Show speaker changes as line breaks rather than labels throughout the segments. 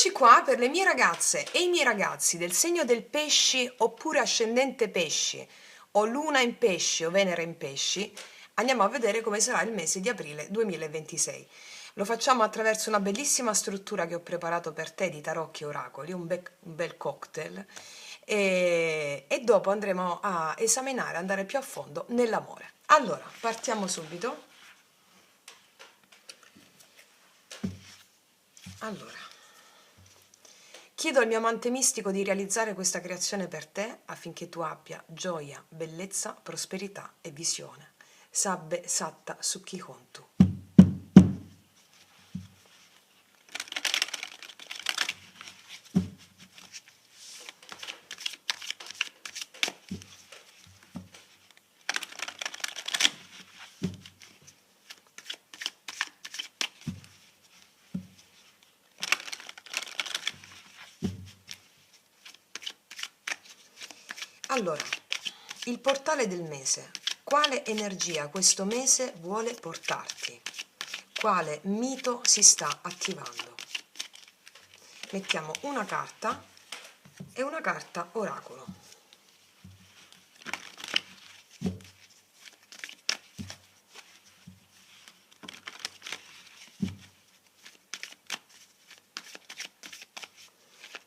Eccoci qua per le mie ragazze e i miei ragazzi del segno del pesci oppure ascendente pesci o luna in pesci o Venere in pesci. Andiamo a vedere come sarà il mese di aprile 2026. Lo facciamo attraverso una bellissima struttura che ho preparato per te di tarocchi e oracoli, un bel cocktail, e dopo andremo a esaminare, andare più a fondo nell'amore. Allora, partiamo subito. Allora, chiedo al mio amante mistico di realizzare questa creazione per te affinché tu abbia gioia, bellezza, prosperità e visione. Sabbe Satta Sukhi Hontu. Allora, il portale del mese. Quale energia questo mese vuole portarti? Quale mito si sta attivando? Mettiamo una carta e una carta oracolo.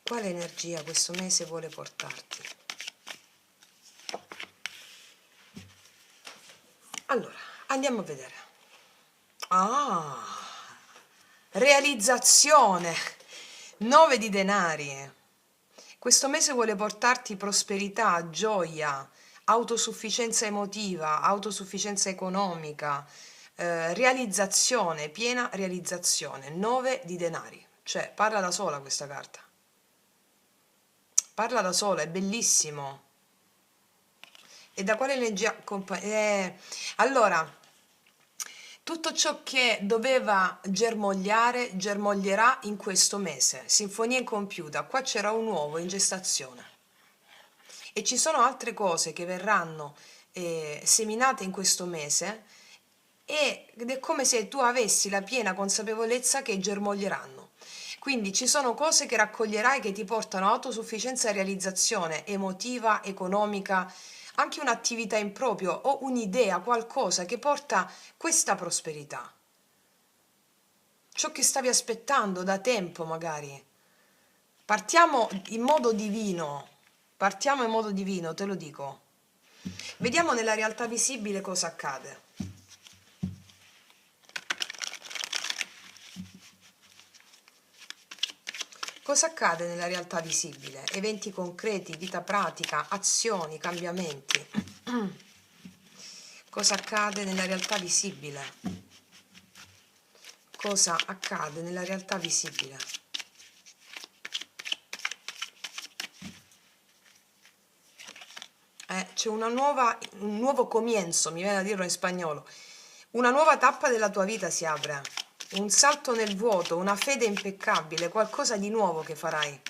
Quale energia questo mese vuole portarti? Allora, andiamo a vedere. Realizzazione! 9 di denari. Questo mese vuole portarti prosperità, gioia, autosufficienza emotiva, autosufficienza economica, realizzazione, piena realizzazione. 9 di denari. Cioè, parla da sola questa carta. Parla da sola, è bellissimo. E da quale energia? Allora, tutto ciò che doveva germogliare, germoglierà in questo mese. Sinfonia incompiuta. Qua c'era un uovo in gestazione. E ci sono altre cose che verranno seminate in questo mese ed è come se tu avessi la piena consapevolezza che germoglieranno. Quindi ci sono cose che raccoglierai che ti portano a autosufficienza e realizzazione emotiva, economica, anche un'attività in proprio o un'idea, qualcosa che porta questa prosperità. Ciò che stavi aspettando da tempo magari. Partiamo in modo divino, te lo dico. Vediamo nella realtà visibile cosa accade. Cosa accade nella realtà visibile? Eventi concreti, vita pratica, azioni, cambiamenti. Cosa accade nella realtà visibile? Cosa accade nella realtà visibile? C'è un nuovo comienzo, mi viene a dirlo in spagnolo. Una nuova tappa della tua vita si apre. Un salto nel vuoto, una fede impeccabile, qualcosa di nuovo che farai.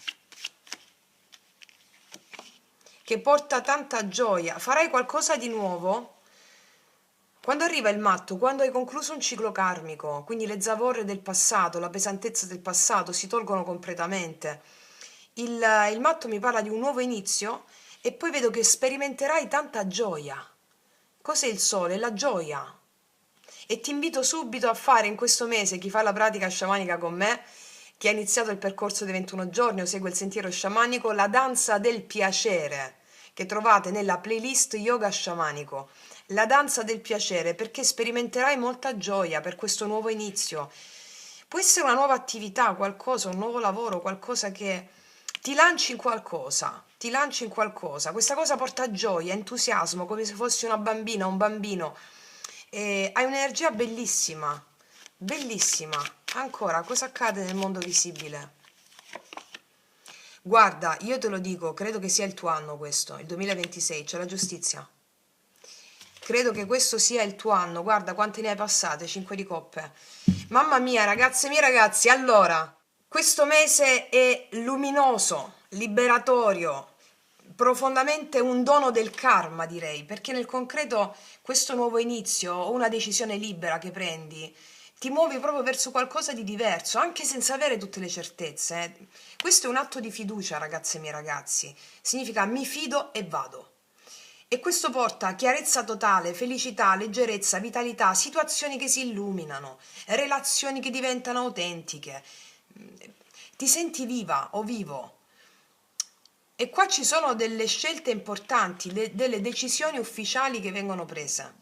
Che porta tanta gioia. Farai qualcosa di nuovo. Quando arriva il matto, quando hai concluso un ciclo karmico, quindi le zavorre del passato, la pesantezza del passato si tolgono completamente. Il matto mi parla di un nuovo inizio e poi vedo che sperimenterai tanta gioia. Cos'è il sole? La gioia. E ti invito subito a fare in questo mese, chi fa la pratica sciamanica con me, chi ha iniziato il percorso dei 21 giorni o segue il sentiero sciamanico, la danza del piacere, che trovate nella playlist yoga sciamanico. La danza del piacere, perché sperimenterai molta gioia per questo nuovo inizio. Può essere una nuova attività, qualcosa, un nuovo lavoro, qualcosa che ti lanci in qualcosa, ti lanci in qualcosa. Questa cosa porta gioia, entusiasmo, come se fossi una bambina, un bambino. Hai un'energia bellissima, bellissima. Ancora, cosa accade nel mondo visibile? Guarda, io te lo dico, credo che sia il tuo anno questo, il 2026, c'è la giustizia. Credo che questo sia il tuo anno, guarda quante ne hai passate, 5 di coppe. Mamma mia, ragazze mie ragazzi, allora, questo mese è luminoso, liberatorio, profondamente un dono del karma, direi, perché nel concreto questo nuovo inizio o una decisione libera che prendi ti muovi proprio verso qualcosa di diverso, anche senza avere tutte le certezze. Questo è un atto di fiducia, ragazze e miei ragazzi. Significa mi fido e vado. E questo porta a chiarezza totale, felicità, leggerezza, vitalità, situazioni che si illuminano, relazioni che diventano autentiche. Ti senti viva o vivo. E qua ci sono delle scelte importanti, delle decisioni ufficiali che vengono prese.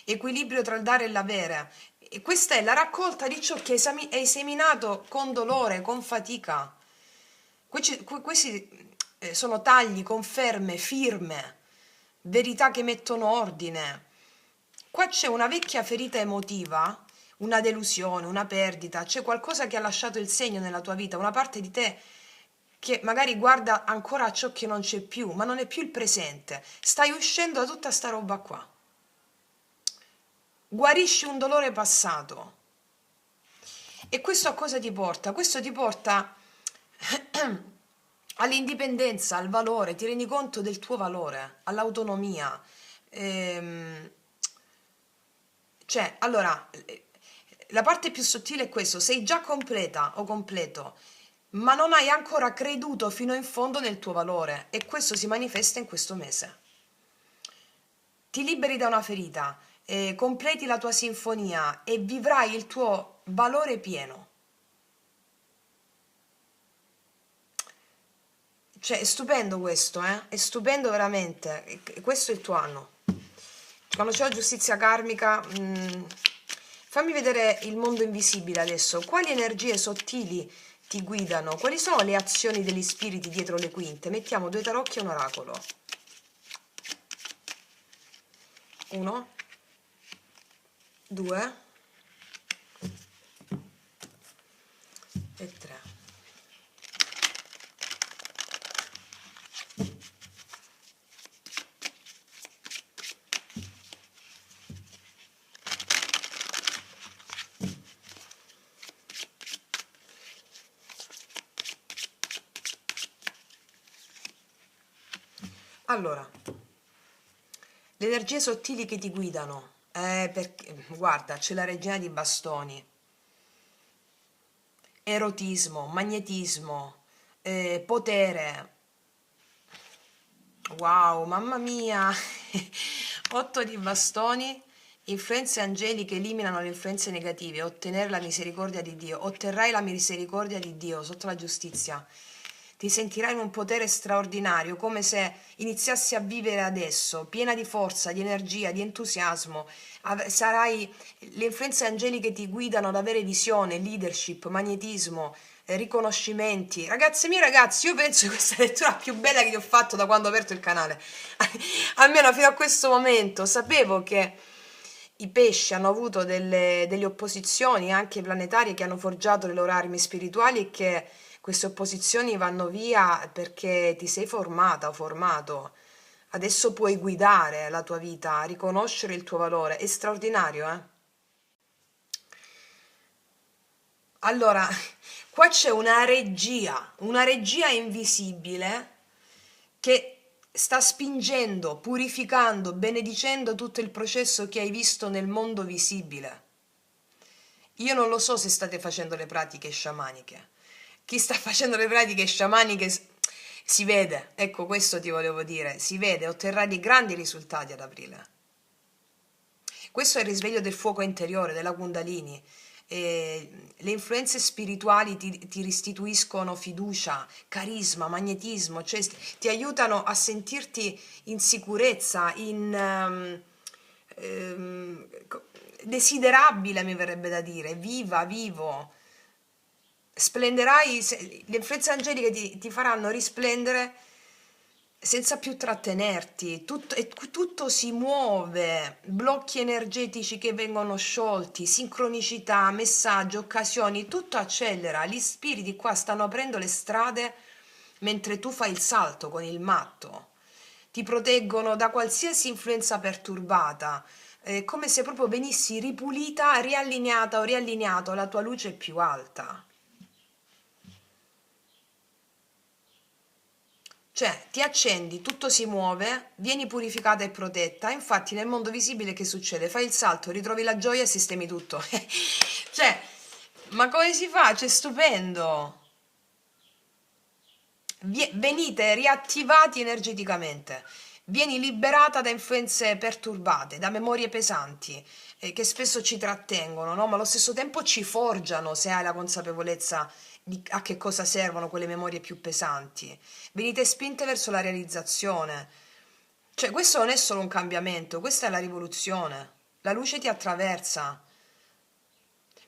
Equilibrio tra il dare e l'avere. E questa è la raccolta di ciò che hai seminato con dolore, con fatica. Questi sono tagli, conferme, firme, verità che mettono ordine. Qua c'è una vecchia ferita emotiva, una delusione, una perdita, c'è qualcosa che ha lasciato il segno nella tua vita, una parte di te che magari guarda ancora a ciò che non c'è più, ma non è più il presente. Stai uscendo da tutta sta roba qua. Guarisci un dolore passato. E questo a cosa ti porta? Questo ti porta all'indipendenza, al valore, ti rendi conto del tuo valore, all'autonomia. Cioè, allora, la parte più sottile è questo, sei già completa o completo, ma non hai ancora creduto fino in fondo nel tuo valore e questo si manifesta in questo mese. Ti liberi da una ferita, completi la tua sinfonia e vivrai il tuo valore pieno. Cioè, è stupendo questo, È stupendo veramente. Questo è il tuo anno. Quando c'è la giustizia karmica, fammi vedere il mondo invisibile adesso. Quali energie sottili ti guidano? Quali sono le azioni degli spiriti dietro le quinte? Mettiamo 2 tarocchi e un oracolo. 1, 2 e 3. Allora, le energie sottili che ti guidano, perché, guarda, c'è la regina di bastoni, erotismo, magnetismo, potere, wow, mamma mia, 8 di bastoni, influenze angeliche eliminano le influenze negative, ottenere la misericordia di Dio, otterrai la misericordia di Dio sotto la giustizia. Ti sentirai in un potere straordinario, come se iniziassi a vivere adesso, piena di forza, di energia, di entusiasmo. Le influenze angeliche ti guidano ad avere visione, leadership, magnetismo, riconoscimenti. Ragazzi miei ragazzi, io penso che questa è la lettura più bella che ti ho fatto da quando ho aperto il canale. Almeno fino a questo momento. Sapevo che i pesci hanno avuto delle opposizioni anche planetarie che hanno forgiato le loro armi spirituali e che queste opposizioni vanno via perché ti sei formata o formato. Adesso puoi guidare la tua vita, riconoscere il tuo valore. È straordinario, eh? Allora, qua c'è una regia invisibile che sta spingendo, purificando, benedicendo tutto il processo che hai visto nel mondo visibile. Io non lo so se state facendo le pratiche sciamaniche. Chi sta facendo le pratiche sciamaniche si vede, ecco questo ti volevo dire, si vede, otterrà dei grandi risultati ad aprile. Questo è il risveglio del fuoco interiore, della Kundalini. Le influenze spirituali ti restituiscono fiducia, carisma, magnetismo, cioè ti aiutano a sentirti in sicurezza, desiderabile, mi verrebbe da dire, viva, vivo. Splenderai, le influenze angeliche ti faranno risplendere senza più trattenerti, tutto si muove, blocchi energetici che vengono sciolti, sincronicità, messaggi, occasioni, tutto accelera, gli spiriti qua stanno aprendo le strade mentre tu fai il salto con il matto, ti proteggono da qualsiasi influenza perturbata, è come se proprio venissi ripulita, riallineata o riallineato alla tua luce più alta. Cioè, ti accendi, tutto si muove, vieni purificata e protetta. Infatti, nel mondo visibile che succede? Fai il salto, ritrovi la gioia e sistemi tutto. Cioè, ma come si fa? C'è stupendo. Venite riattivati energeticamente. Vieni liberata da influenze perturbate, da memorie pesanti, che spesso ci trattengono, no? Ma allo stesso tempo ci forgiano se hai la consapevolezza di a che cosa servono quelle memorie più pesanti. Venite spinte verso la realizzazione. Cioè, questo non è solo un cambiamento, questa è la rivoluzione. La luce ti attraversa,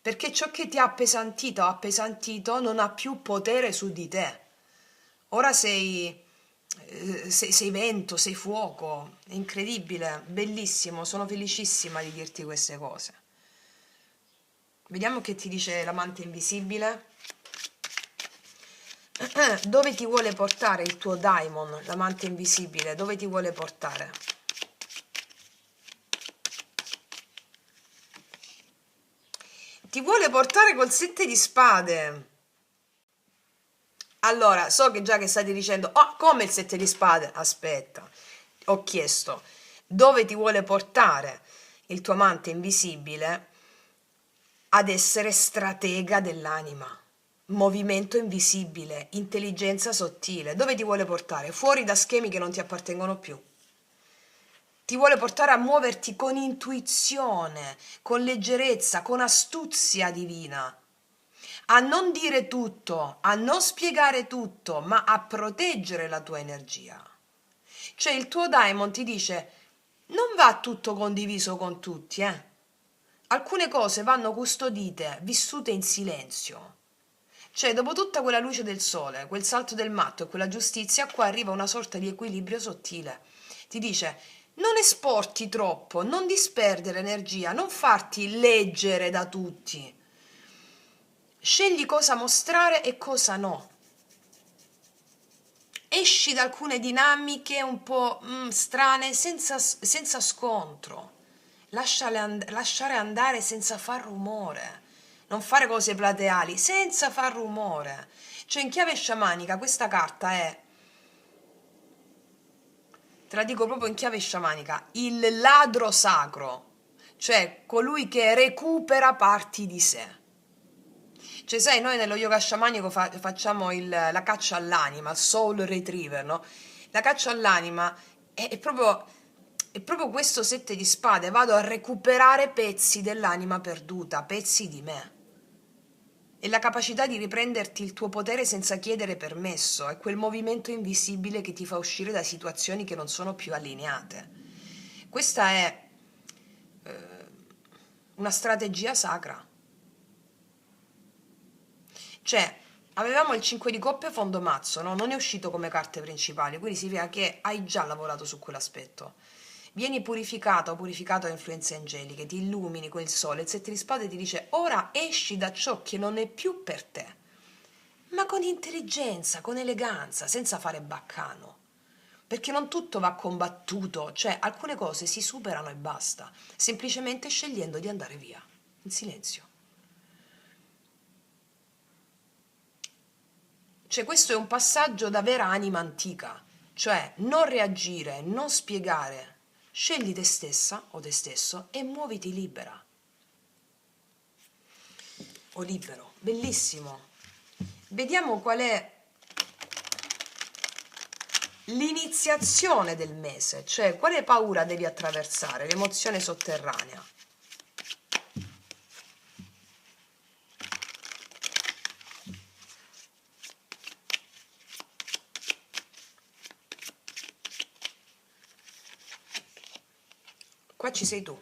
perché ciò che ti ha appesantito o appesantito non ha più potere su di te. Ora sei vento, sei fuoco, è incredibile, bellissimo, sono felicissima di dirti queste cose. Vediamo che ti dice l'amante invisibile. Dove ti vuole portare il tuo daimon, l'amante invisibile? Dove ti vuole portare? Ti vuole portare col 7 di spade. Allora, so che già che state dicendo, oh, come il 7 di spade? Aspetta, ho chiesto, dove ti vuole portare il tuo amante invisibile ad essere stratega dell'anima? Movimento invisibile, intelligenza sottile. Dove ti vuole portare? Fuori da schemi che non ti appartengono più. Ti vuole portare a muoverti con intuizione, con leggerezza, con astuzia divina. A non dire tutto, a non spiegare tutto, ma a proteggere la tua energia. Cioè il tuo daimon ti dice, non va tutto condiviso con tutti, eh. Alcune cose vanno custodite, vissute in silenzio. Cioè, dopo tutta quella luce del sole, quel salto del matto e quella giustizia, qua arriva una sorta di equilibrio sottile. Ti dice, non esporti troppo, non disperdere energia, non farti leggere da tutti. Scegli cosa mostrare e cosa no. Esci da alcune dinamiche un po' strane senza scontro. Lasciare andare senza far rumore. Non fare cose plateali, senza far rumore. Cioè in chiave sciamanica questa carta è, te la dico proprio in chiave sciamanica, il ladro sacro. Cioè colui che recupera parti di sé. Cioè, sai, noi nello yoga sciamanico facciamo la caccia all'anima, il soul retriever, no? La caccia all'anima è proprio questo 7 di spade. Vado a recuperare pezzi dell'anima perduta, pezzi di me. E la capacità di riprenderti il tuo potere senza chiedere permesso, è quel movimento invisibile che ti fa uscire da situazioni che non sono più allineate. Questa è una strategia sacra. Cioè, avevamo il 5 di coppe fondo mazzo, no? Non è uscito come carte principali, quindi significa che hai già lavorato su quell'aspetto. Vieni purificato o purificato da influenze angeliche, ti illumini quel sole, il 7 di spade ti dice ora esci da ciò che non è più per te, ma con intelligenza, con eleganza, senza fare baccano. Perché non tutto va combattuto, cioè alcune cose si superano e basta, semplicemente scegliendo di andare via, in silenzio. Cioè questo è un passaggio da vera anima antica, cioè non reagire, non spiegare, scegli te stessa o te stesso e muoviti libera o libero, bellissimo. Vediamo qual è l'iniziazione del mese, cioè quale paura devi attraversare, l'emozione sotterranea. Qua ci sei tu,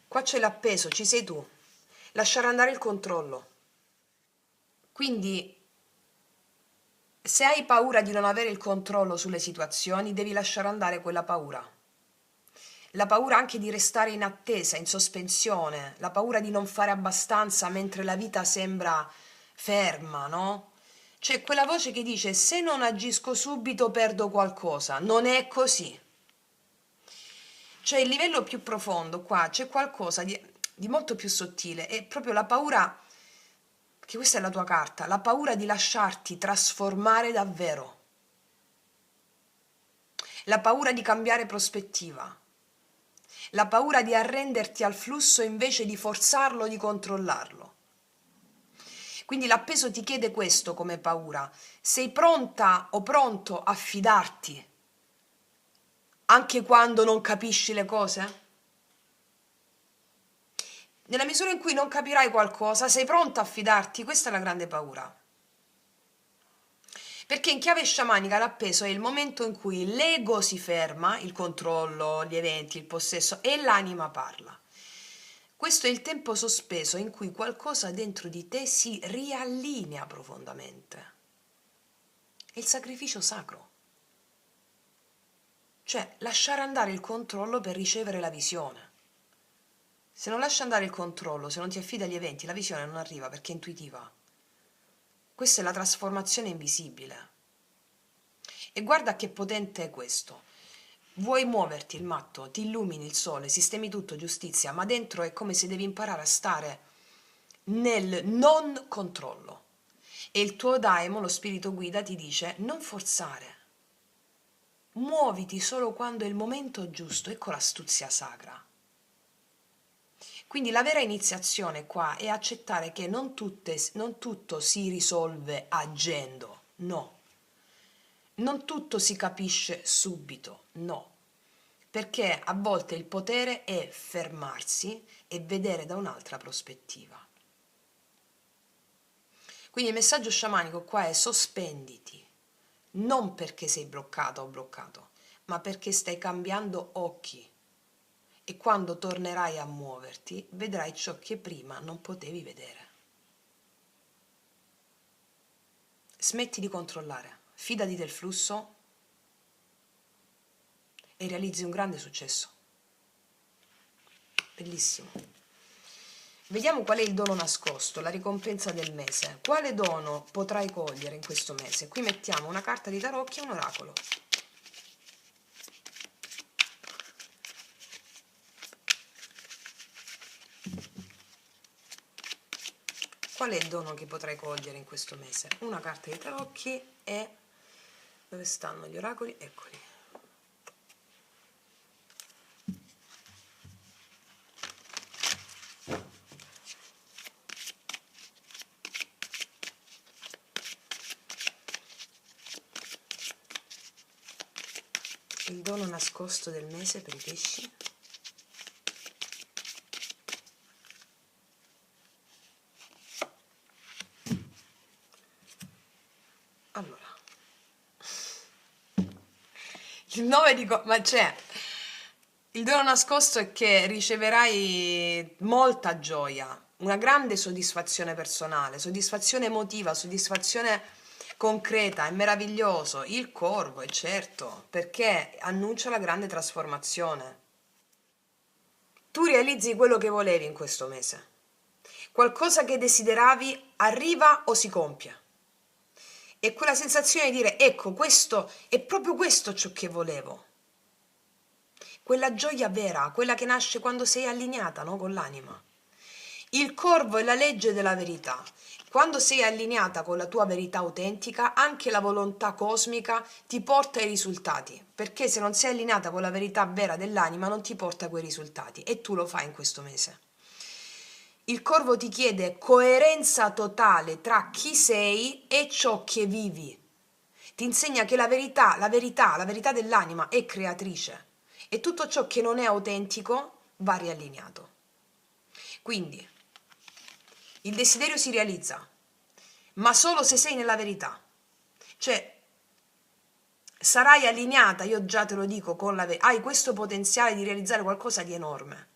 qua c'è l'appeso, ci sei tu, lasciare andare il controllo. Quindi se hai paura di non avere il controllo sulle situazioni, devi lasciare andare quella paura. La paura anche di restare in attesa, in sospensione, la paura di non fare abbastanza mentre la vita sembra ferma, no? C'è quella voce che dice se non agisco subito perdo qualcosa. Non è così. C'è il livello più profondo qua, c'è qualcosa di molto più sottile, è proprio la paura, che questa è la tua carta, la paura di lasciarti trasformare davvero. la paura di cambiare prospettiva, la paura di arrenderti al flusso invece di forzarlo, di controllarlo. Quindi l'appeso ti chiede questo come paura. Sei pronta o pronto a fidarti anche quando non capisci le cose? Nella misura in cui non capirai qualcosa, sei pronta a fidarti? Questa è la grande paura. Perché in chiave sciamanica l'appeso è il momento in cui l'ego si ferma, il controllo, gli eventi, il possesso, e l'anima parla. Questo è il tempo sospeso in cui qualcosa dentro di te si riallinea profondamente. È il sacrificio sacro. Cioè, lasciare andare il controllo per ricevere la visione. Se non lasci andare il controllo, se non ti affidi agli eventi, la visione non arriva perché è intuitiva. Questa è la trasformazione invisibile. E guarda che potente è questo. Vuoi muoverti il matto, ti illumini il sole, sistemi tutto, giustizia, ma dentro è come se devi imparare a stare nel non controllo. E il tuo daimo, lo spirito guida, ti dice non forzare. Muoviti solo quando è il momento giusto, ecco l'astuzia sacra. Quindi la vera iniziazione qua è accettare che non tutto si risolve agendo, no. Non tutto si capisce subito, no. Perché a volte il potere è fermarsi e vedere da un'altra prospettiva. Quindi il messaggio sciamanico qua è sospenditi, non perché sei bloccato o bloccato, ma perché stai cambiando occhi. E quando tornerai a muoverti, vedrai ciò che prima non potevi vedere. Smetti di controllare, fidati del flusso e realizzi un grande successo. Bellissimo. Vediamo qual è il dono nascosto, la ricompensa del mese. Quale dono potrai cogliere in questo mese? Qui mettiamo una carta di tarocchi e un oracolo. Qual è il dono che potrai cogliere in questo mese? Una carta di tarocchi e... dove stanno gli oracoli? Eccoli. Il dono nascosto del mese per i pesci. Allora, il 9 di... ma c'è... Il dono nascosto è che riceverai molta gioia, una grande soddisfazione personale, soddisfazione emotiva, soddisfazione concreta, è meraviglioso. Il corvo, è certo, perché annuncia la grande trasformazione. Tu realizzi quello che volevi in questo mese. Qualcosa che desideravi arriva o si compie. E quella sensazione di dire, ecco, questo è proprio questo ciò che volevo. Quella gioia vera, quella che nasce quando sei allineata, no, con l'anima. Il corvo è la legge della verità. Quando sei allineata con la tua verità autentica, anche la volontà cosmica ti porta ai risultati, perché se non sei allineata con la verità vera dell'anima non ti porta a quei risultati e tu lo fai in questo mese. Il corvo ti chiede coerenza totale tra chi sei e ciò che vivi. Ti insegna che la verità dell'anima è creatrice e tutto ciò che non è autentico va riallineato. Quindi il desiderio si realizza, ma solo se sei nella verità. Cioè, sarai allineata, io già te lo dico, con la verità, hai questo potenziale di realizzare qualcosa di enorme.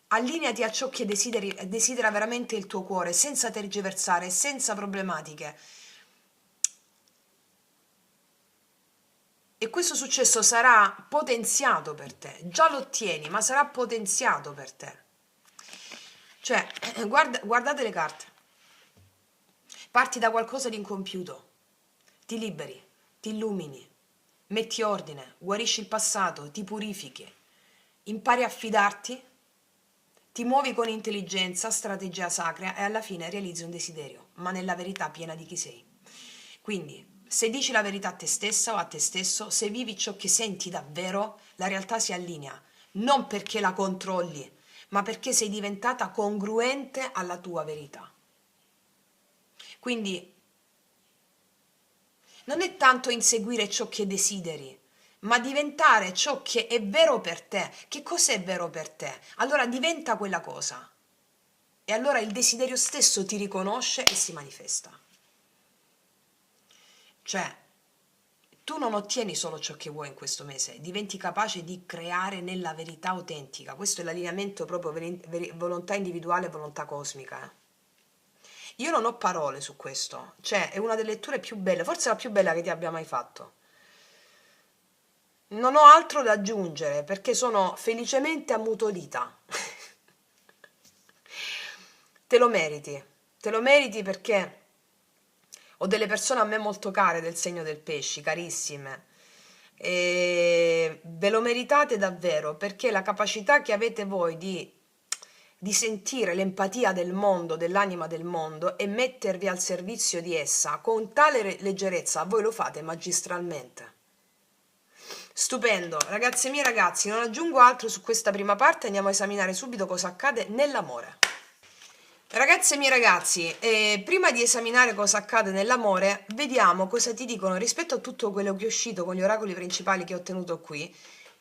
Allineati a ciò che desidera veramente il tuo cuore, senza tergiversare, senza problematiche. E questo successo sarà potenziato per te. Già lo ottieni, ma sarà potenziato per te. Cioè, guardate le carte. Parti da qualcosa di incompiuto. Ti liberi, ti illumini, metti ordine, guarisci il passato, ti purifichi, impari a fidarti, ti muovi con intelligenza, strategia sacra e alla fine realizzi un desiderio, ma nella verità piena di chi sei. Quindi Se dici la verità a te stessa o a te stesso, se vivi ciò che senti davvero, la realtà si allinea, non perché la controlli, ma perché sei diventata congruente alla tua verità. Quindi non è tanto inseguire ciò che desideri, ma diventare ciò che è vero per te. Che cos'è vero per te? Allora diventa quella cosa. E allora il desiderio stesso ti riconosce e si manifesta. Cioè, tu non ottieni solo ciò che vuoi in questo mese, diventi capace di creare nella verità autentica. Questo è l'allineamento proprio volontà individuale e volontà cosmica. Io non ho parole su questo, cioè è una delle letture più belle, forse la più bella che ti abbia mai fatto. Non ho altro da aggiungere perché sono felicemente ammutolita. Te lo meriti perché ho delle persone a me molto care del segno del pesci, carissime. E ve lo meritate davvero perché la capacità che avete voi di sentire l'empatia del mondo, dell'anima del mondo e mettervi al servizio di essa con tale leggerezza, voi lo fate magistralmente. Stupendo, ragazze mie e ragazzi, non aggiungo altro su questa prima parte, andiamo a esaminare subito cosa accade nell'amore. Ragazze mie ragazzi, prima di esaminare cosa accade nell'amore, vediamo cosa ti dicono rispetto a tutto quello che è uscito con gli oracoli principali che ho ottenuto qui.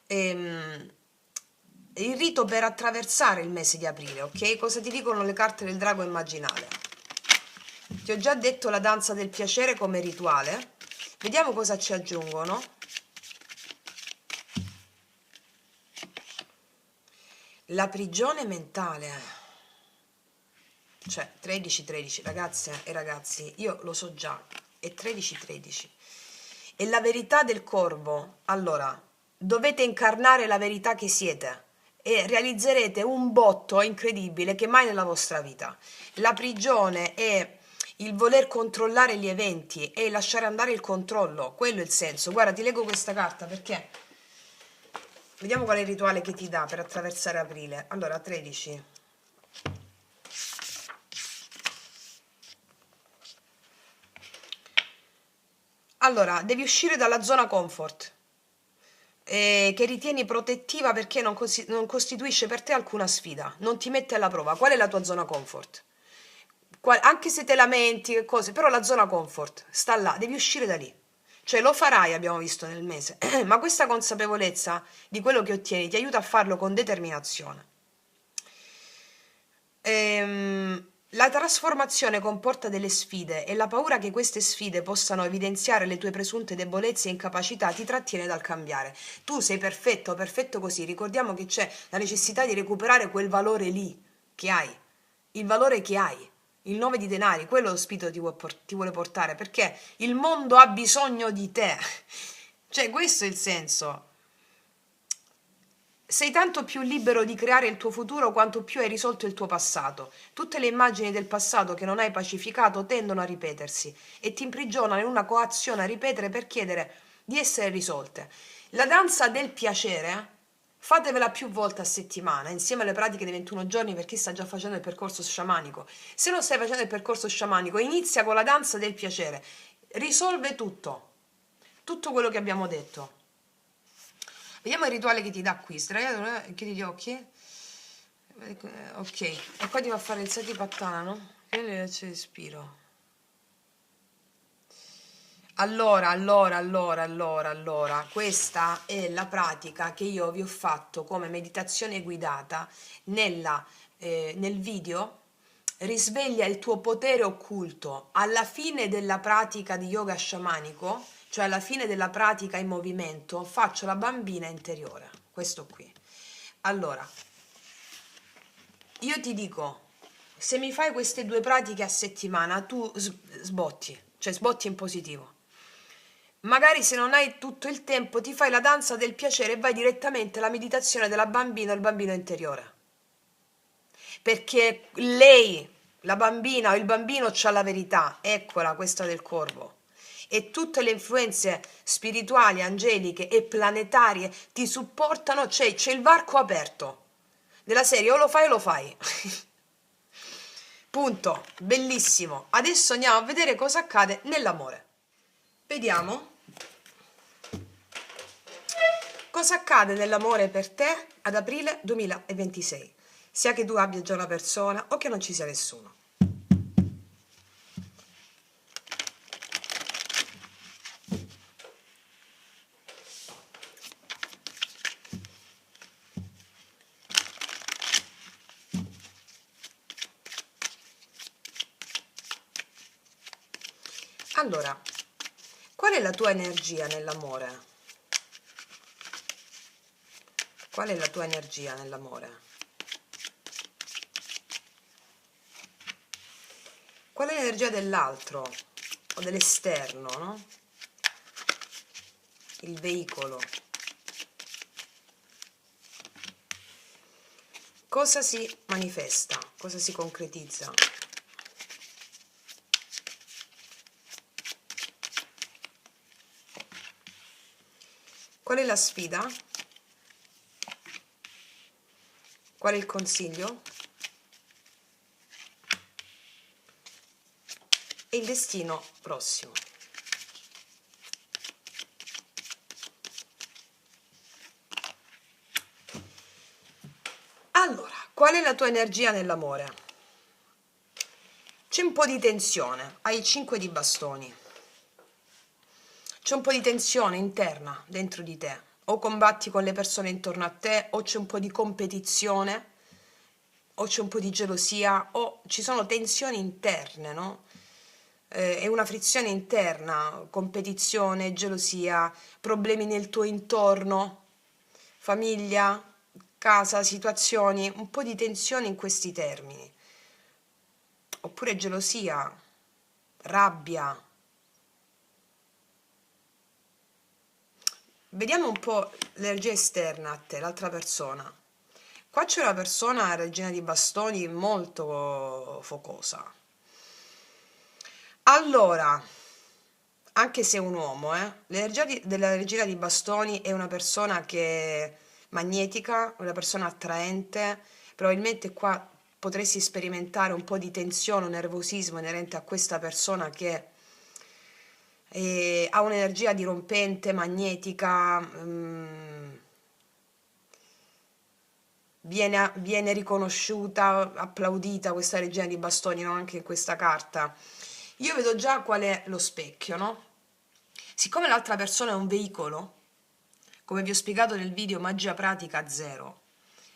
Il rito per attraversare il mese di aprile, ok? Cosa ti dicono le carte del drago immaginale? Ti ho già detto la danza del piacere come rituale. Vediamo cosa ci aggiungono. La prigione mentale. Cioè 13-13, ragazze e ragazzi, io lo so già, è 13-13. E la verità del corvo. Allora, dovete incarnare la verità che siete e realizzerete un botto incredibile che mai nella vostra vita. La prigione è il voler controllare gli eventi e lasciare andare il controllo, quello è il senso. Guarda, ti leggo questa carta perché vediamo qual è il rituale che ti dà per attraversare aprile. Allora, 13. Allora, devi uscire dalla zona comfort, che ritieni protettiva perché non costituisce per te alcuna sfida, non ti mette alla prova. Qual è la tua zona comfort? Anche se te lamenti e cose, però la zona comfort sta là, devi uscire da lì. Cioè lo farai, abbiamo visto nel mese, ma questa consapevolezza di quello che ottieni ti aiuta a farlo con determinazione. La trasformazione comporta delle sfide e la paura che queste sfide possano evidenziare le tue presunte debolezze e incapacità ti trattiene dal cambiare. Tu sei perfetto, perfetto così. Ricordiamo che c'è la necessità di recuperare quel valore lì che hai, il valore che hai, il 9 di denari, quello lo spirito ti vuole portare perché il mondo ha bisogno di te. Cioè, questo è il senso. Sei tanto più libero di creare il tuo futuro quanto più hai risolto il tuo passato. Tutte le immagini del passato che non hai pacificato tendono a ripetersi e ti imprigionano in una coazione a ripetere per chiedere di essere risolte. La danza del piacere, fatevela più volte a settimana, insieme alle pratiche dei 21 giorni per chi sta già facendo il percorso sciamanico. Se non stai facendo il percorso sciamanico, inizia con la danza del piacere. Risolve tutto quello che abbiamo detto. Vediamo il rituale che ti dà qui. Sdraiato, chiudi gli occhi. Ok, e poi ti va a fare il satipattana, no? Che le c'è respiro. Allora, questa è la pratica che io vi ho fatto come meditazione guidata nel video. Risveglia il tuo potere occulto. Alla fine della pratica di yoga sciamanico, cioè alla fine della pratica in movimento, faccio la bambina interiore, questo qui. Allora, io ti dico, se mi fai queste due pratiche a settimana, tu sbotti, cioè sbotti in positivo. Magari se non hai tutto il tempo, ti fai la danza del piacere e vai direttamente alla meditazione della bambina o il bambino interiore. Perché lei, la bambina o il bambino, c'ha la verità, eccola questa del corvo. E tutte le influenze spirituali, angeliche e planetarie ti supportano, c'è il varco aperto. Della serie o lo fai o lo fai. Punto, bellissimo. Adesso andiamo a vedere cosa accade nell'amore. Vediamo cosa accade nell'amore per te ad aprile 2026, sia che tu abbia già una persona o che non ci sia nessuno. Allora, qual è la tua energia nell'amore? Qual è la tua energia nell'amore? Qual è l'energia dell'altro o dell'esterno, no? Il veicolo. Cosa si manifesta? Cosa si concretizza? Qual è la sfida? Qual è il consiglio? E il destino prossimo. Allora, qual è la tua energia nell'amore? C'è un po' di tensione, hai il 5 di bastoni. C'è un po' di tensione interna dentro di te, o combatti con le persone intorno a te, o c'è un po' di competizione, o c'è un po' di gelosia, o ci sono tensioni interne, no? È una frizione interna, competizione, gelosia, problemi nel tuo intorno, famiglia, casa, situazioni, un po' di tensione in questi termini. Oppure gelosia, rabbia. Vediamo un po' l'energia esterna a te, l'altra persona. Qua c'è una persona, regina di bastoni, molto focosa. Allora, anche se è un uomo, l'energia della regina di bastoni è una persona che è magnetica, una persona attraente. Probabilmente qua potresti sperimentare un po' di tensione o nervosismo inerente a questa persona che ha un'energia dirompente, magnetica, viene riconosciuta, applaudita questa regina di bastoni, no? Anche in questa carta. Io vedo già qual è lo specchio, no? Siccome l'altra persona è un veicolo, come vi ho spiegato nel video Magia Pratica Zero,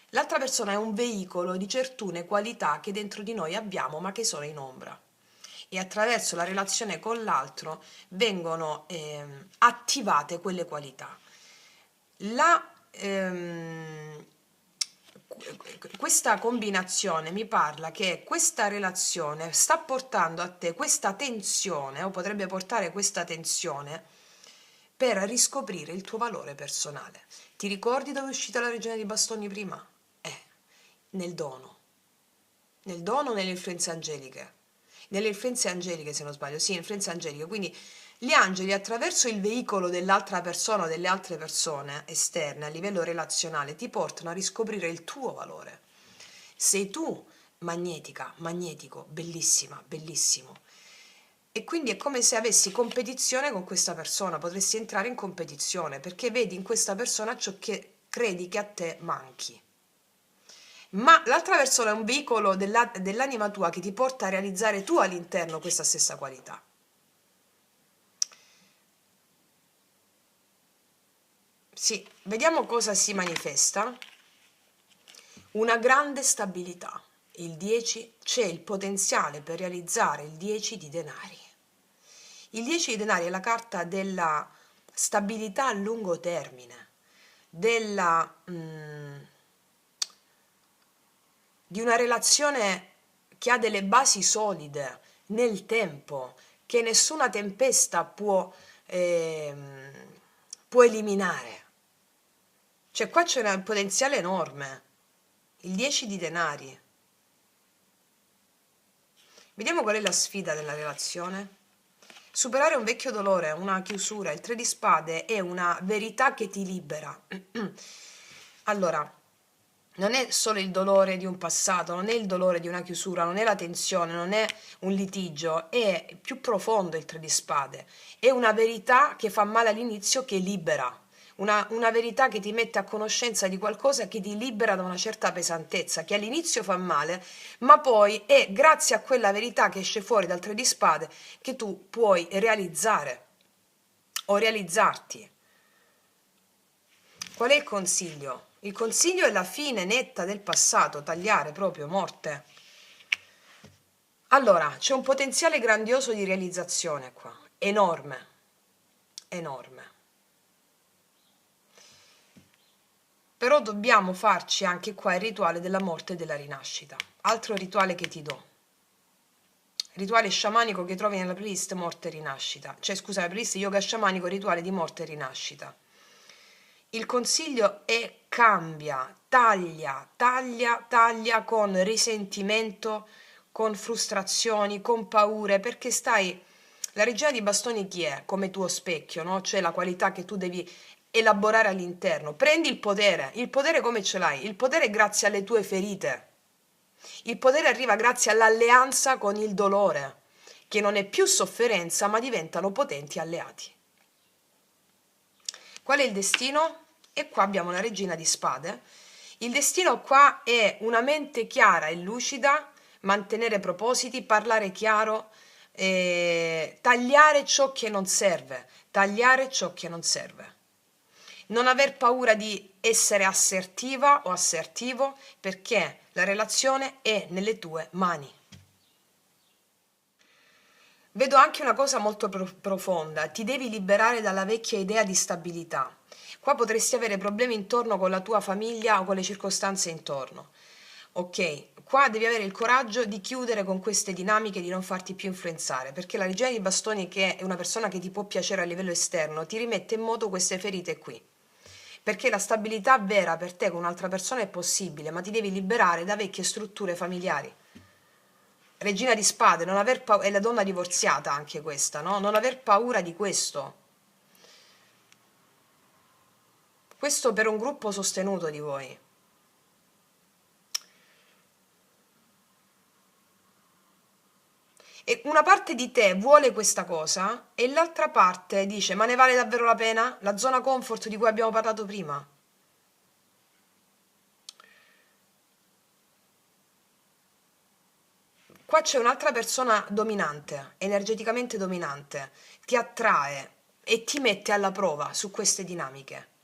l'altra persona è un veicolo di certune qualità che dentro di noi abbiamo ma che sono in ombra. E attraverso la relazione con l'altro vengono attivate quelle qualità. Questa combinazione mi parla che questa relazione sta portando a te questa tensione, o potrebbe portare questa tensione, per riscoprire il tuo valore personale. Ti ricordi dove è uscita la regina di bastoni prima? Nel dono. Nel dono, nelle influenze angeliche. Nelle influenze angeliche, se non sbaglio, sì, influenze angeliche. Quindi gli angeli, attraverso il veicolo dell'altra persona o delle altre persone esterne a livello relazionale, ti portano a riscoprire il tuo valore. Sei tu magnetica, magnetico, bellissima, bellissimo. E quindi è come se avessi competizione con questa persona, potresti entrare in competizione perché vedi in questa persona ciò che credi che a te manchi. Ma l'altra persona è un veicolo dell'anima tua che ti porta a realizzare tu all'interno questa stessa qualità. Sì, vediamo cosa si manifesta. Una grande stabilità. Il 10 c'è il potenziale per realizzare il 10 di denari. Il 10 di denari è la carta della stabilità a lungo termine, di una relazione che ha delle basi solide nel tempo, che nessuna tempesta può eliminare. Cioè qua c'è un potenziale enorme. Il 10 di denari. Vediamo qual è la sfida della relazione. Superare un vecchio dolore, una chiusura. Il 3 di spade è una verità che ti libera. Allora, non è solo il dolore di un passato, non è il dolore di una chiusura, non è la tensione, non è un litigio, è più profondo il tre di spade. È una verità che fa male all'inizio, che libera. Una verità che ti mette a conoscenza di qualcosa che ti libera da una certa pesantezza, che all'inizio fa male, ma poi è grazie a quella verità che esce fuori dal tre di spade che tu puoi realizzare o realizzarti. Qual è il consiglio? Il consiglio è la fine netta del passato, tagliare proprio, morte. Allora, c'è un potenziale grandioso di realizzazione qua, enorme, enorme. Però dobbiamo farci anche qua il rituale della morte e della rinascita. Altro rituale che ti do. Rituale sciamanico che trovi nella playlist morte e rinascita. Cioè, scusa, la playlist yoga sciamanico, rituale di morte e rinascita. Il consiglio è cambia, taglia, taglia, taglia con risentimento, con frustrazioni, con paure, perché stai... La regina di bastoni chi è? Come tuo specchio, no? Cioè la qualità che tu devi elaborare all'interno. Prendi il potere come ce l'hai? Il potere è grazie alle tue ferite. Il potere arriva grazie all'alleanza con il dolore, che non è più sofferenza, ma diventano potenti alleati. Qual è il destino? E qua abbiamo la regina di spade. Il destino qua è una mente chiara e lucida, mantenere propositi, parlare chiaro, tagliare ciò che non serve, tagliare ciò che non serve. Non aver paura di essere assertiva o assertivo, perché la relazione è nelle tue mani. Vedo anche una cosa molto profonda, ti devi liberare dalla vecchia idea di stabilità. Qua potresti avere problemi intorno con la tua famiglia o con le circostanze intorno. Ok, qua devi avere il coraggio di chiudere con queste dinamiche, di non farti più influenzare, perché la regina di bastoni, che è una persona che ti può piacere a livello esterno, ti rimette in moto queste ferite qui. Perché la stabilità vera per te con un'altra persona è possibile, ma ti devi liberare da vecchie strutture familiari. Regina di spade, non aver è la donna divorziata anche questa, no? Non aver paura di questo. Questo per un gruppo sostenuto di voi. E una parte di te vuole questa cosa e l'altra parte dice: ma ne vale davvero la pena? La zona comfort di cui abbiamo parlato prima. Qua c'è un'altra persona dominante, energeticamente dominante, ti attrae e ti mette alla prova su queste dinamiche.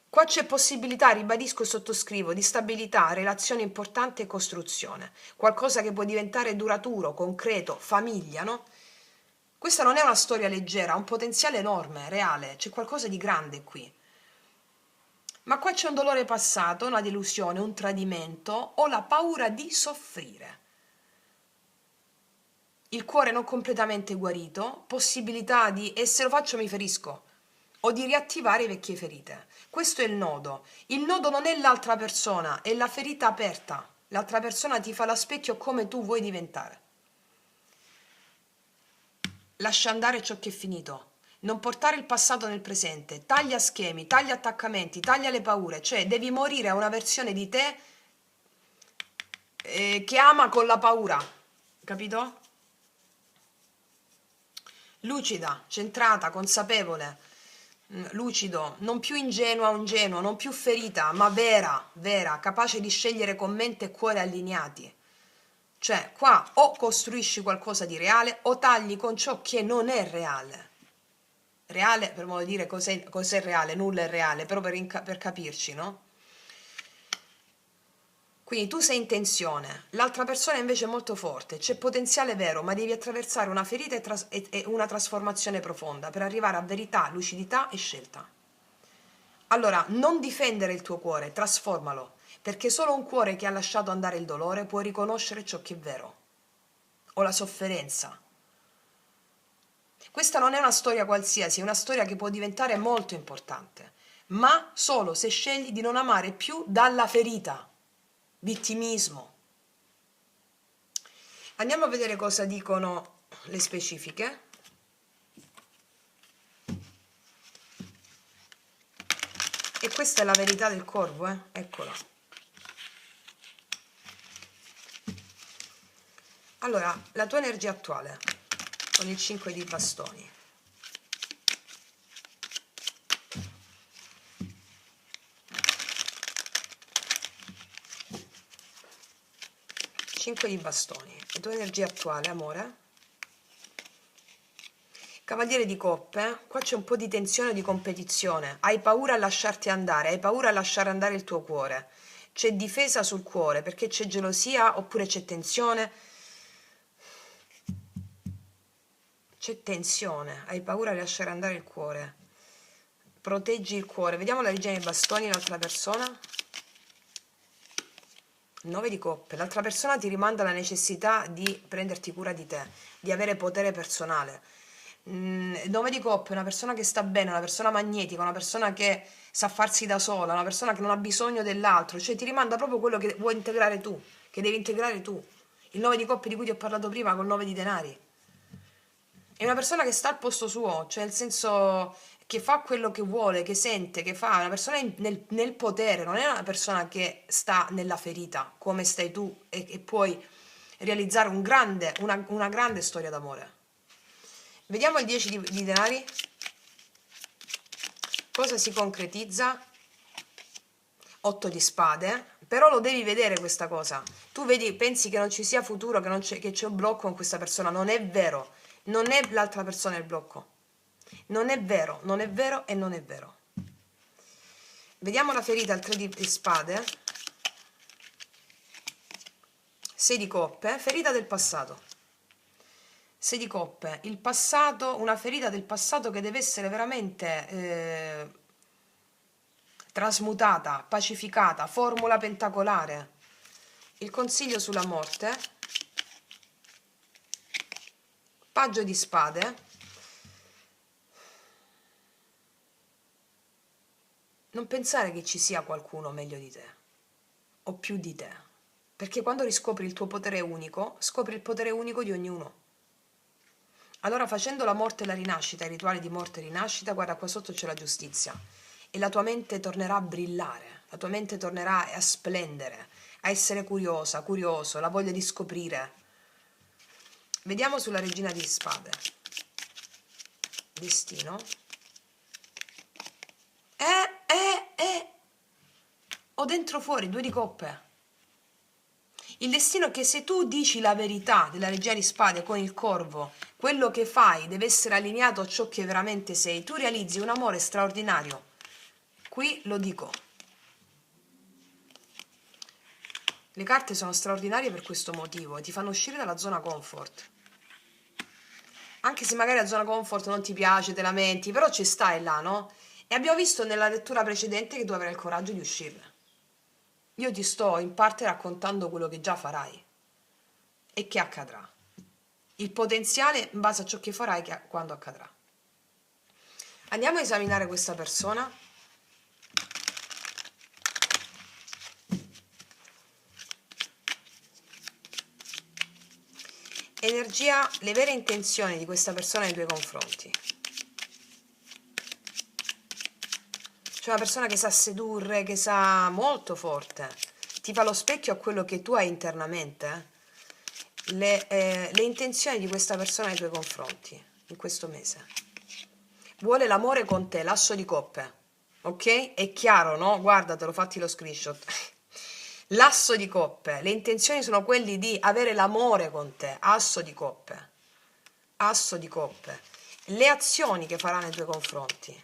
Qua c'è possibilità, ribadisco e sottoscrivo, di stabilità, relazione importante e costruzione. Qualcosa che può diventare duraturo, concreto, famiglia, no? Questa non è una storia leggera, ha un potenziale enorme, reale, c'è qualcosa di grande qui. Ma qua c'è un dolore passato, una delusione, un tradimento o la paura di soffrire. Il cuore non completamente guarito, possibilità di, e se lo faccio mi ferisco, o di riattivare vecchie ferite. Questo è il nodo. Il nodo non è l'altra persona, è la ferita aperta. L'altra persona ti fa la specchio come tu vuoi diventare. Lascia andare ciò che è finito. Non portare il passato nel presente. Taglia schemi, taglia attaccamenti, taglia le paure. Cioè devi morire a una versione di te che ama con la paura. Capito? Lucida, centrata, consapevole, lucido, non più ingenua o ingenuo, non più ferita, ma vera, vera, capace di scegliere con mente e cuore allineati. Cioè, qua o costruisci qualcosa di reale o tagli con ciò che non è reale. Reale, per modo di dire, cos'è reale? Nulla è reale, però per capirci, no? Quindi tu sei in tensione, l'altra persona invece è molto forte, c'è potenziale vero, ma devi attraversare una ferita e una trasformazione profonda per arrivare a verità, lucidità e scelta. Allora, non difendere il tuo cuore, trasformalo, perché solo un cuore che ha lasciato andare il dolore può riconoscere ciò che è vero, o la sofferenza. Questa non è una storia qualsiasi, è una storia che può diventare molto importante, ma solo se scegli di non amare più dalla ferita. Vittimismo. Andiamo a vedere cosa dicono le specifiche. E questa è la verità del corvo, eccola. Allora, la tua energia attuale con il 5 di bastoni. Cinque di bastoni. La tua energia attuale, amore. Cavaliere di coppe, qua c'è un po' di tensione, di competizione. Hai paura a lasciarti andare, hai paura a lasciare andare il tuo cuore. C'è difesa sul cuore perché c'è gelosia oppure c'è tensione. C'è tensione, hai paura di lasciare andare il cuore. Proteggi il cuore. Vediamo la regina dei bastoni, l'altra persona. 9 di coppe. L'altra persona ti rimanda la necessità di prenderti cura di te, di avere potere personale. 9 di coppe, una persona che sta bene, una persona magnetica, una persona che sa farsi da sola, una persona che non ha bisogno dell'altro, cioè ti rimanda proprio quello che vuoi integrare tu, che devi integrare tu. Il 9 di coppe di cui ti ho parlato prima col 9 di denari. È una persona che sta al posto suo, cioè nel senso che fa quello che vuole, che sente, che fa, è una persona nel potere, non è una persona che sta nella ferita, come stai tu, e puoi realizzare una grande storia d'amore. Vediamo il 10 di denari. Cosa si concretizza? 8 di spade. Però lo devi vedere questa cosa. Tu vedi, pensi che non ci sia futuro, che c'è un blocco con questa persona. Non è vero. Non è l'altra persona il blocco. Non è vero, non è vero e non è vero. Vediamo la ferita al 3 di spade. 6 di coppe. Ferita del passato. 6 di coppe, il passato, una ferita del passato che deve essere veramente trasmutata, pacificata, formula pentacolare. Il consiglio sulla morte, paggio di spade, non pensare che ci sia qualcuno meglio di te o più di te, perché quando riscopri il tuo potere unico, scopri il potere unico di ognuno. Allora, facendo la morte e la rinascita, i rituali di morte e rinascita, guarda, qua sotto c'è la giustizia e la tua mente tornerà a brillare, la tua mente tornerà a splendere, a essere curiosa, curioso, la voglia di scoprire. Vediamo sulla regina di spade. Destino. Ho dentro fuori 2 di coppe. Il destino è che se tu dici la verità della regina di spade con il corvo, quello che fai deve essere allineato a ciò che veramente sei, tu realizzi un amore straordinario. Qui lo dico. Le carte sono straordinarie per questo motivo, ti fanno uscire dalla zona comfort. Anche se magari la zona comfort non ti piace, te lamenti, però ci stai là, no? E abbiamo visto nella lettura precedente che tu avrai il coraggio di uscirne. Io ti sto in parte raccontando quello che già farai e che accadrà. Il potenziale in base a ciò che farai quando accadrà. Andiamo a esaminare questa persona. Energia, le vere intenzioni di questa persona nei tuoi confronti. C'è una persona che sa sedurre, che sa molto forte, ti fa lo specchio a quello che tu hai internamente. Le intenzioni di questa persona nei tuoi confronti in questo mese. Vuole l'amore con te, l'asso di coppe, ok? È chiaro, no? Guardatelo, fatti lo screenshot. L'asso di coppe, le intenzioni sono quelle di avere l'amore con te, asso di coppe, asso di coppe. Le azioni che farà nei tuoi confronti.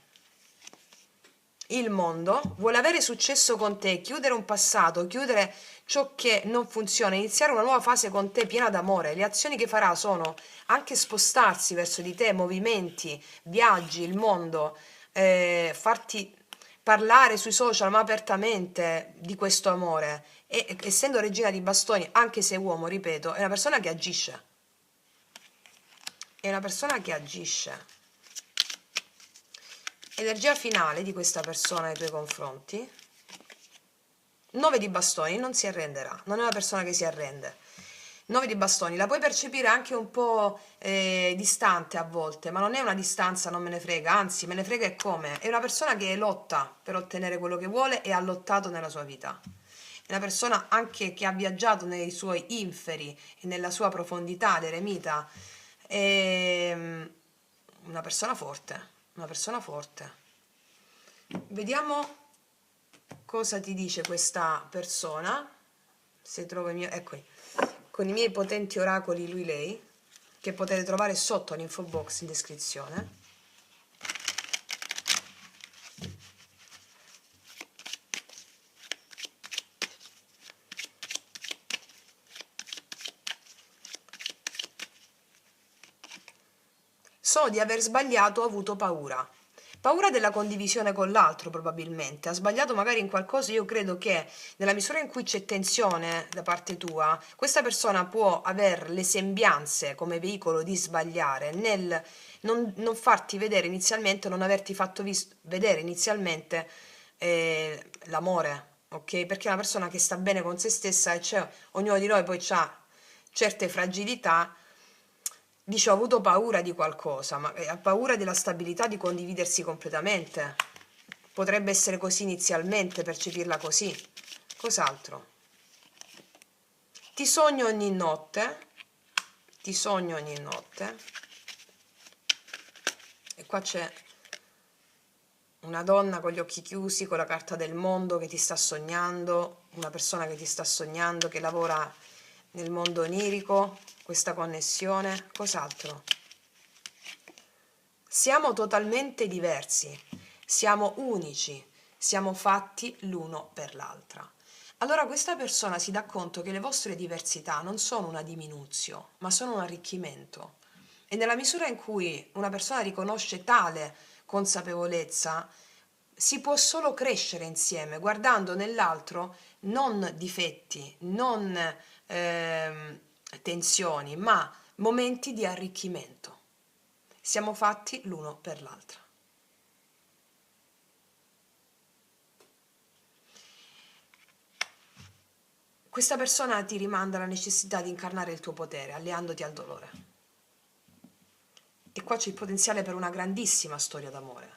Il mondo vuole avere successo con te, chiudere un passato, chiudere ciò che non funziona, iniziare una nuova fase con te piena d'amore. Le azioni che farà sono anche spostarsi verso di te, movimenti, viaggi, il mondo, farti parlare sui social ma apertamente di questo amore. E essendo regina di bastoni, anche se uomo, ripeto, è una persona che agisce. È una persona che agisce. Energia finale di questa persona nei tuoi confronti. 9 di bastoni, non si arrenderà, non è una persona che si arrende. 9 di bastoni, la puoi percepire anche un po' distante a volte, ma non è una distanza non me ne frega, anzi me ne frega e come. È una persona che lotta per ottenere quello che vuole e ha lottato nella sua vita. è una persona anche che ha viaggiato nei suoi inferi e nella sua profondità, l'eremita, è una persona forte, una persona forte. Vediamo cosa ti dice questa persona, se trovo il mio, ecco, con i miei potenti oracoli lui lei, che potete trovare sotto all'info box in descrizione. So di aver sbagliato, ho avuto paura. Paura della condivisione con l'altro, probabilmente. Ha sbagliato magari in qualcosa. Io credo che nella misura in cui c'è tensione da parte tua, questa persona può avere le sembianze come veicolo di sbagliare nel non farti vedere inizialmente, non averti fatto vedere inizialmente l'amore, ok? Perché è una persona che sta bene con se stessa e c'è, ognuno di noi poi ha certe fragilità. Dice, ho avuto paura di qualcosa, ma ha paura della stabilità di condividersi completamente. Potrebbe essere così inizialmente, percepirla così. Cos'altro? Ti sogno ogni notte, ti sogno ogni notte. E qua c'è una donna con gli occhi chiusi, con la carta del mondo che ti sta sognando, una persona che ti sta sognando, che lavora nel mondo onirico, questa connessione. Cos'altro? Siamo totalmente diversi, siamo unici, siamo fatti l'uno per l'altra. Allora questa persona si dà conto che le vostre diversità non sono una diminuzione, ma sono un arricchimento. E nella misura in cui una persona riconosce tale consapevolezza, si può solo crescere insieme, guardando nell'altro non difetti, non tensioni, ma momenti di arricchimento. Siamo fatti l'uno per l'altra. Questa persona ti rimanda alla necessità di incarnare il tuo potere, alleandoti al dolore. E qua c'è il potenziale per una grandissima storia d'amore,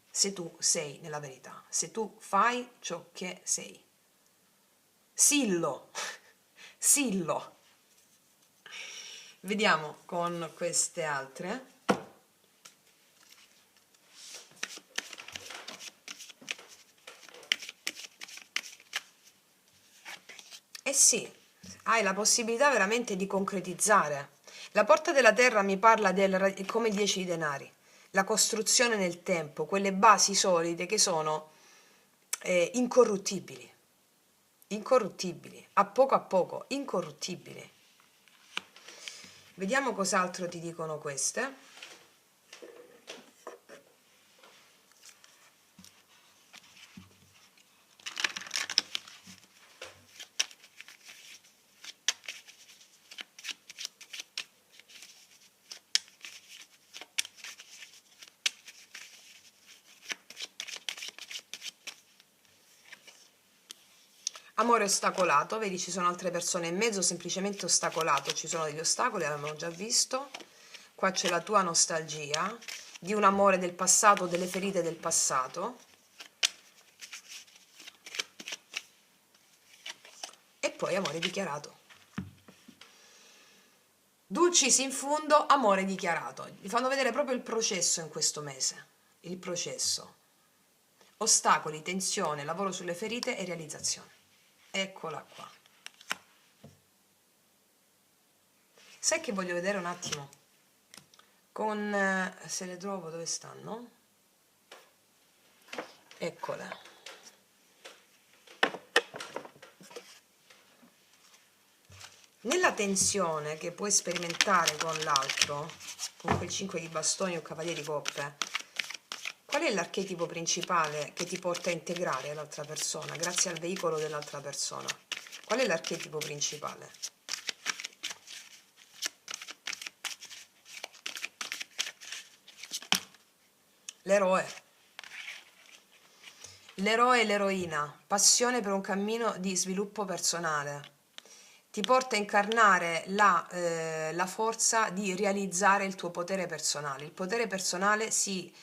se tu sei nella verità, se tu fai ciò che sei. Sillo, sillo. Vediamo con queste altre. Eh sì, hai la possibilità veramente di concretizzare. La porta della terra mi parla come 10 denari, la costruzione nel tempo, quelle basi solide che sono incorruttibili, incorruttibili, a poco, incorruttibili. Vediamo cos'altro ti dicono queste. Amore ostacolato, vedi ci sono altre persone in mezzo, semplicemente ostacolato, ci sono degli ostacoli, l'abbiamo già visto. Qua c'è la tua nostalgia di un amore del passato, delle ferite del passato. E poi amore dichiarato. Dulcis in fundo, amore dichiarato. Vi fanno vedere proprio il processo in questo mese. Il processo. Ostacoli, tensione, lavoro sulle ferite e realizzazione. Eccola qua. Sai che voglio vedere un attimo? Se le trovo dove stanno? Eccole. Nella tensione che puoi sperimentare con l'altro, con quel 5 di bastoni o cavaliere di coppe, qual è l'archetipo principale che ti porta a integrare l'altra persona, grazie al veicolo dell'altra persona? Qual è l'archetipo principale? L'eroe. L'eroe e l'eroina, passione per un cammino di sviluppo personale. Ti porta a incarnare la forza di realizzare il tuo potere personale. Il potere personale si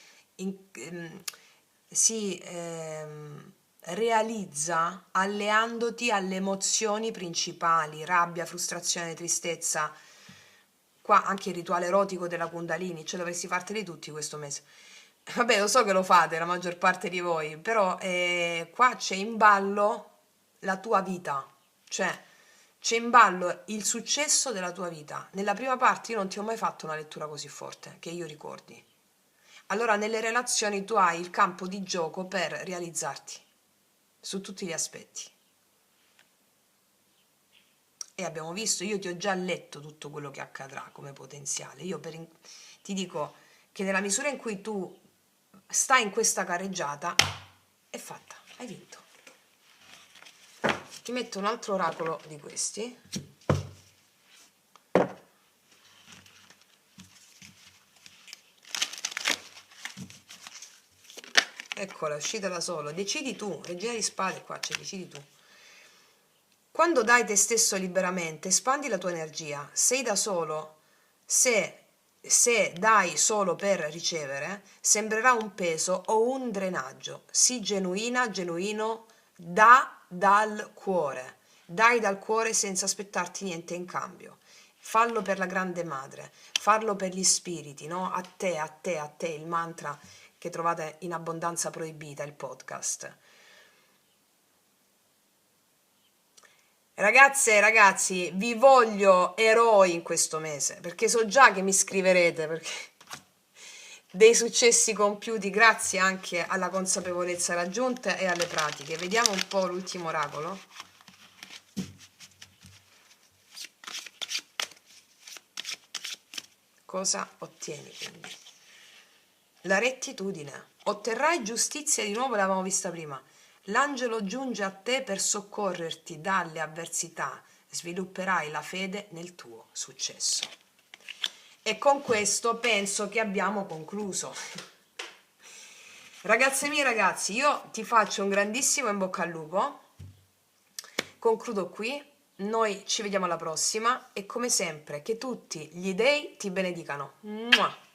realizza alleandoti alle emozioni principali, rabbia, frustrazione, tristezza. Qua anche il rituale erotico della Kundalini, cioè dovresti farteli tutti questo mese. Vabbè, lo so che lo fate la maggior parte di voi, però qua c'è in ballo la tua vita, cioè c'è in ballo il successo della tua vita. Nella prima parte io non ti ho mai fatto una lettura così forte, che io ricordi. Allora nelle relazioni tu hai il campo di gioco per realizzarti su tutti gli aspetti. E abbiamo visto, io ti ho già letto tutto quello che accadrà come potenziale. Ti dico che nella misura in cui tu stai in questa carreggiata, è fatta, hai vinto. Ti metto un altro oracolo di questi. Eccola, è uscita da solo. Decidi tu, regina di spade qua, cioè decidi tu. Quando dai te stesso liberamente, espandi la tua energia. Sei da solo, se dai solo per ricevere, sembrerà un peso o un drenaggio. Sii genuina, genuino, dal cuore. Dai dal cuore senza aspettarti niente in cambio. Fallo per la grande madre, farlo per gli spiriti, no? A te, a te, a te, il mantra che trovate in Abbondanza Proibita, il podcast. Ragazze e ragazzi, vi voglio eroi in questo mese, perché so già che mi scriverete, perché dei successi compiuti grazie anche alla consapevolezza raggiunta e alle pratiche. Vediamo un po' l'ultimo oracolo. Cosa ottieni quindi? La rettitudine. Otterrai giustizia, di nuovo l'avevamo vista prima. L'angelo giunge a te per soccorrerti dalle avversità, svilupperai la fede nel tuo successo. E con questo penso che abbiamo concluso. Ragazze mie, ragazzi, io ti faccio un grandissimo in bocca al lupo. Concludo qui, noi ci vediamo alla prossima e come sempre che tutti gli dei ti benedicano. Mua!